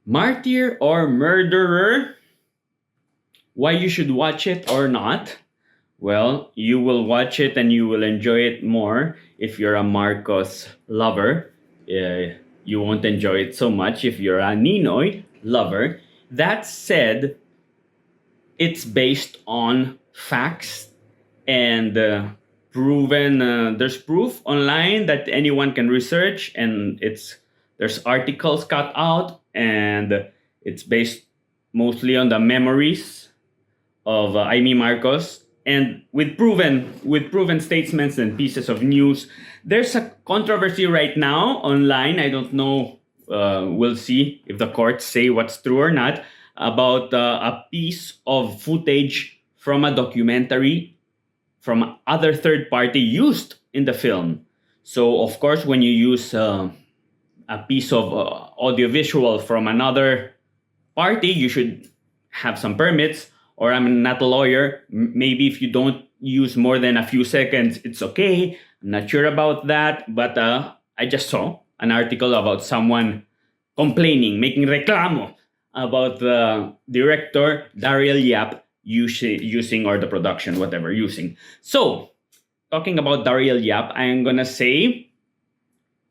Martyr or Murderer? Why you should watch it or not? Well, you will watch it and you will enjoy it more if you're a Marcos lover. You won't enjoy it so much if you're a Ninoy lover. That said, it's based on facts and proven. There's proof online that anyone can research, and there's articles cut out, and it's based mostly on the memories of Amy Marcos, and with proven statements and pieces of news. There's a controversy right now online. I don't know. We'll see if the courts say what's true or not about a piece of footage from a documentary from other third party used in the film. So of course, when you use a piece of audiovisual from another party, you should have some permits. Or I'm not a lawyer. Maybe if you don't use more than a few seconds, it's okay. I'm not sure about that, but I just saw an article about someone complaining, making reclamo about the director Daryl Yap using or the production, whatever using. So talking about Daryl Yap, I'm gonna say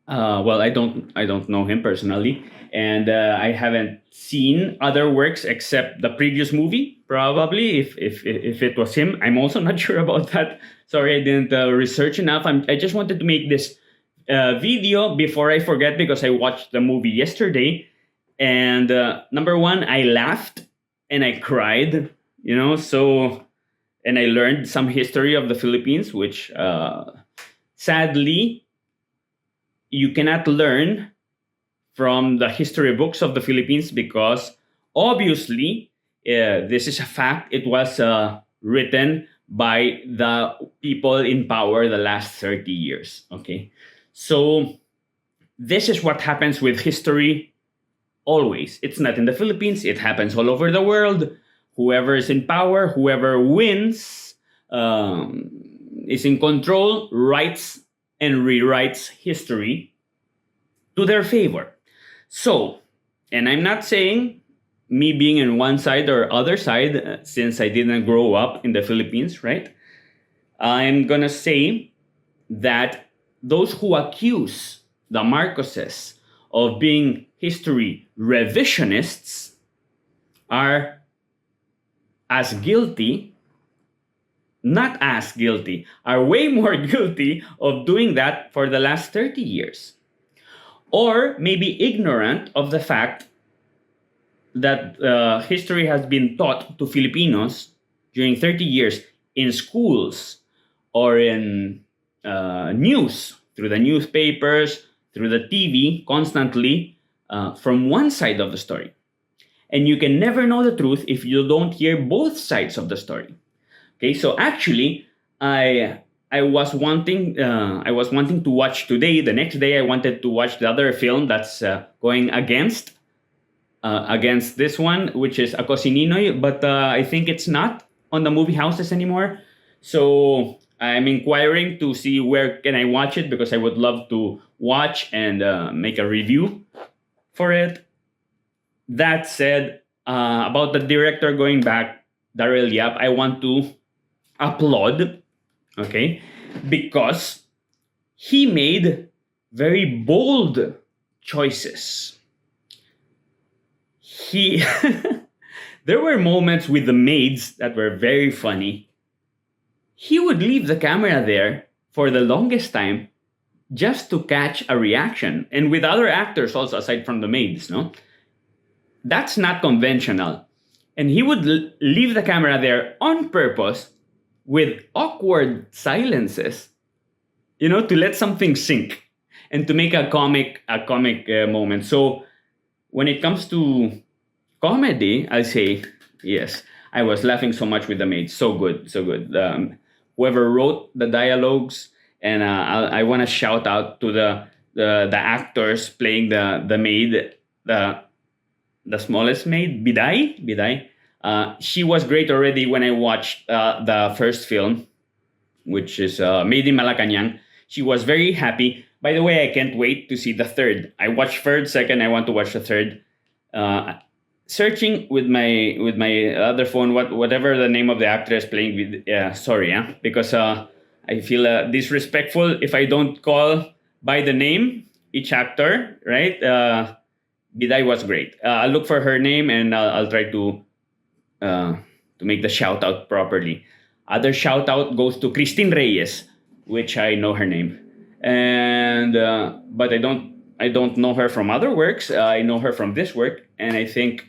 well, I don't know him personally, and I haven't seen other works except the previous movie. Probably, if it was him, I'm also not sure about that. Sorry, I didn't research enough. I just wanted to make this video before I forget because I watched the movie yesterday, and number one, I laughed and I cried. So and I learned some history of the Philippines, which sadly you cannot learn from the history books of the Philippines because obviously this is a fact. It was written by the people in power the last 30 years. Okay. So this is what happens with history always. It's not in the Philippines, it happens all over the world. Whoever is in power, whoever wins, is in control, writes and rewrites history to their favor. So, and I'm not saying me being in one side or other side, since I didn't grow up in the Philippines, right? I'm gonna say that those who accuse the Marcoses of being history revisionists are as guilty, not as guilty, are way more guilty of doing that for the last 30 years. Or maybe ignorant of the fact that history has been taught to Filipinos during 30 years in schools or in news, through the newspapers, through the TV, constantly from one side of the story. And you can never know the truth if you don't hear both sides of the story. Okay, so actually, I was wanting to watch today. The next day, I wanted to watch the other film that's going against this one, which is Ako si Ninoy, but I think it's not on the movie houses anymore. So I'm inquiring to see where can I watch it because I would love to watch and make a review for it. That said, about the director going back, Daryl Yap, I want to applaud, okay, because he made very bold choices. He there were moments with the maids that were very funny. He would leave the camera there for the longest time just to catch a reaction, and with other actors also aside from the maids, no? That's not conventional. And he would leave the camera there on purpose with awkward silences, to let something sink and to make a comic moment. So when it comes to comedy, I'll say yes. I was laughing so much with the maid. So good, so good. Whoever wrote the dialogues, and I want to shout out to the actors playing the maid, the smallest maid, Biday. She was great already when I watched the first film, which is Made in Malacanang. She was very happy. By the way, I can't wait to see the third. I watched first, second, I want to watch the third. Uh, Searching with my other phone, whatever the name of the actress playing with. Sorry, because I feel disrespectful if I don't call by the name each actor. Right? Biday was great. I'll look for her name and I'll try uh, to make the shout out properly. Other shout out goes to Christine Reyes, which I know her name, and but I don't know her from other works. I know her from this work, and I think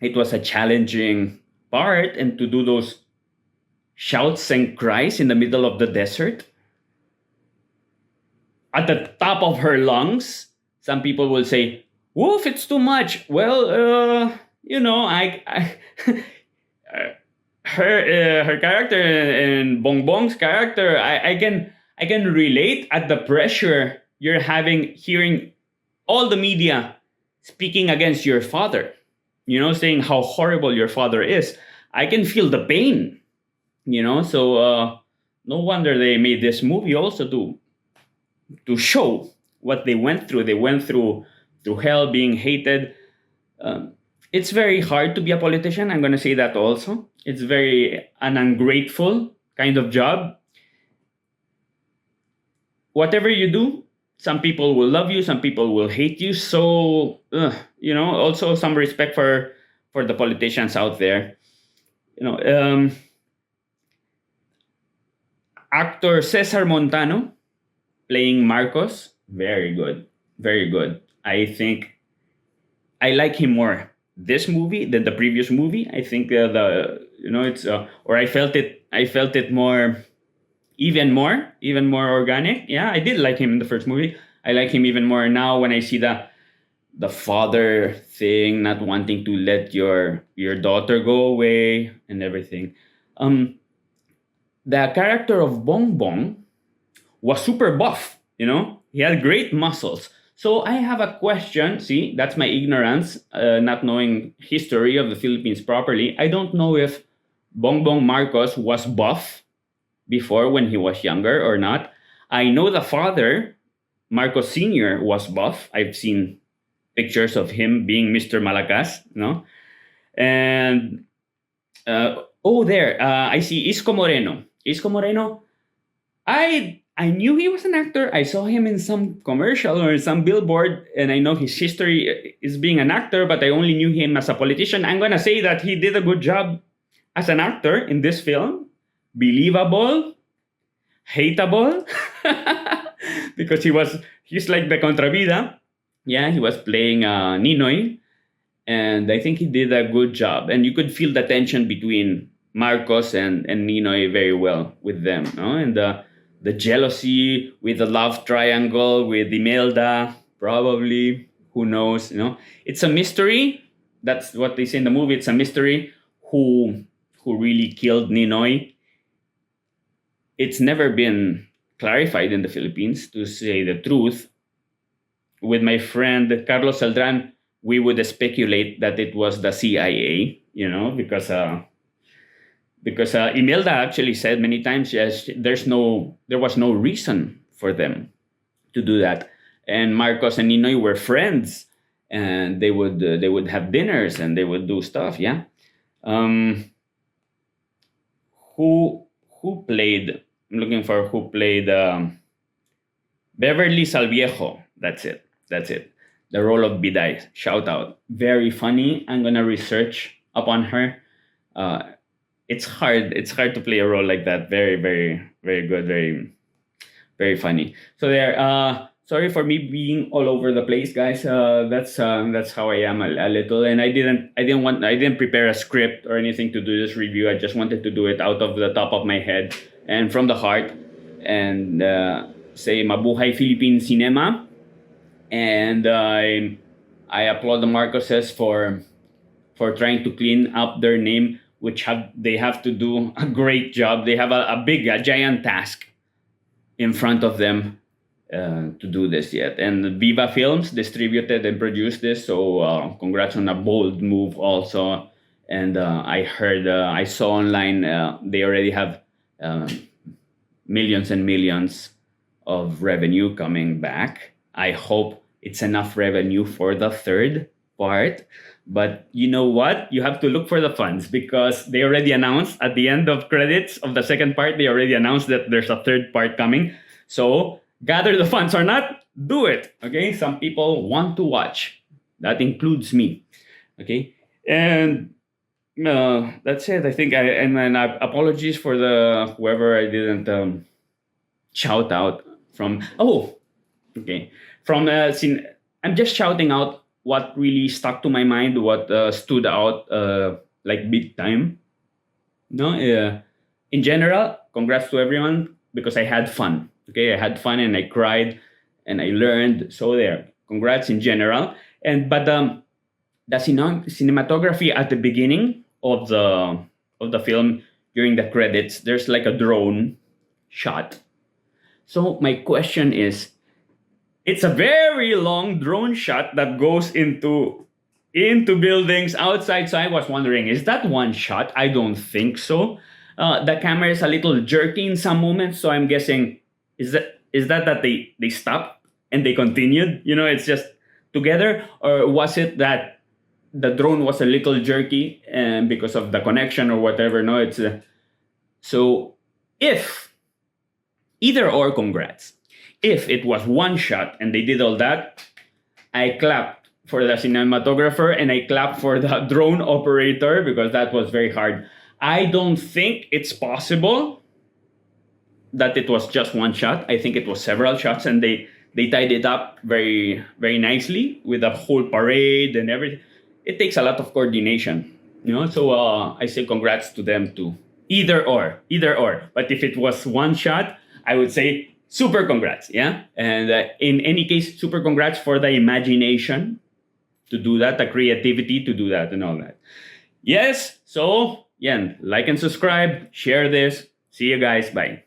it was a challenging part, and to do those shouts and cries in the middle of the desert at the top of her lungs. Some people will say, "Woof, it's too much." Well, I her character and Bongbong's character, I can relate at the pressure you're having hearing all the media speaking against your father, saying how horrible your father is. I can feel the pain, so no wonder they made this movie also to show what they went through. They went through hell, being hated. It's very hard to be a politician. I'm going to say that also. It's very an ungrateful kind of job. Whatever you do, some people will love you, some people will hate you. So, also some respect for the politicians out there. You know, um, Actor Cesar Montano playing Marcos, very good, very good. I think I like him more this movie than the previous movie. I think the it's or I felt it more, even more organic. Yeah, I did like him in the first movie. I like him even more now when I see the father thing, not wanting to let your daughter go away and everything. Um, the character of Bong Bong was super buff. He had great muscles. So I have a question. See, that's my ignorance, not knowing history of the Philippines properly. I don't know if Bongbong Marcos was buff before when he was younger or not. I know the father, Marcos Senior, was buff. I've seen pictures of him being Mr. Malakas, and there, I see Isco Moreno. Isco Moreno, I knew he was an actor. I saw him in some commercial or in some billboard, and I know his history is being an actor, but I only knew him as a politician. I'm gonna say that he did a good job as an actor in this film. Believable, hateable, because he's like the contravida. Yeah, he was playing Ninoy, and I think he did a good job. And you could feel the tension between Marcos and Ninoy very well with them, no? And the jealousy with the love triangle with Imelda, probably, who knows, It's a mystery. That's what they say in the movie. It's a mystery who really killed Ninoy. It's never been clarified in the Philippines, to say the truth. With my friend Carlos Saldran, we would speculate that it was the CIA, because Imelda actually said many times, yes, there was no reason for them to do that. And Marcos and Ninoy were friends, and they would have dinners and they would do stuff. Yeah. Um, who played? I'm looking for who played Beverly Salviejo. That's it. That's it. The role of Biday. Shout out. Very funny. I'm gonna research upon her. Uh, it's hard. It's hard to play a role like that. Very, very, very good. Very, very funny. So there. Sorry for me being all over the place, guys. That's how I am a little, and I didn't prepare a script or anything to do this review. I just wanted to do it out of the top of my head and from the heart, and say mabuhay Philippine cinema. And I applaud the Marcoses for trying to clean up their name, which they have to do a great job. They have a giant task in front of them to do this yet. And Viva Films distributed and produced this, so congrats on a bold move also. And I saw online they already have millions and millions of revenue coming back. I hope it's enough revenue for the third. part. But you know what? You have to look for the funds because they already announced at the end of credits of the second part, they already announced that there's a third part coming. So gather the funds or not, do it. Okay. Some people want to watch. That includes me. Okay. And that's it. I think and then apologies for the whoever I didn't shout out from. Oh, okay. From I'm just shouting out what really stuck to my mind, what stood out like big time. No, in general, congrats to everyone because I had fun. Okay, I had fun and I cried and I learned. So there, congrats in general. And but the cinematography at the beginning of the film during the credits, there's like a drone shot. So my question is, it's a very long drone shot that goes into buildings outside. So I was wondering, is that one shot? I don't think so. The camera is a little jerky in some moments, so I'm guessing is that they stopped and they continued? You know, it's just together, or was it that the drone was a little jerky and because of the connection or whatever? No, it's so if either or, congrats. If it was one shot and they did all that, I clapped for the cinematographer and I clapped for the drone operator because that was very hard. I don't think it's possible that it was just one shot. I think it was several shots and they tied it up very very nicely with the whole parade and everything. It takes a lot of coordination, you know. So I say congrats to them too. Either or, either or. But if it was one shot, I would say super congrats, yeah. And in any case, super congrats for the imagination to do that, the creativity to do that, and all that. Yes. So yeah, like and subscribe, share this. See you guys. Bye.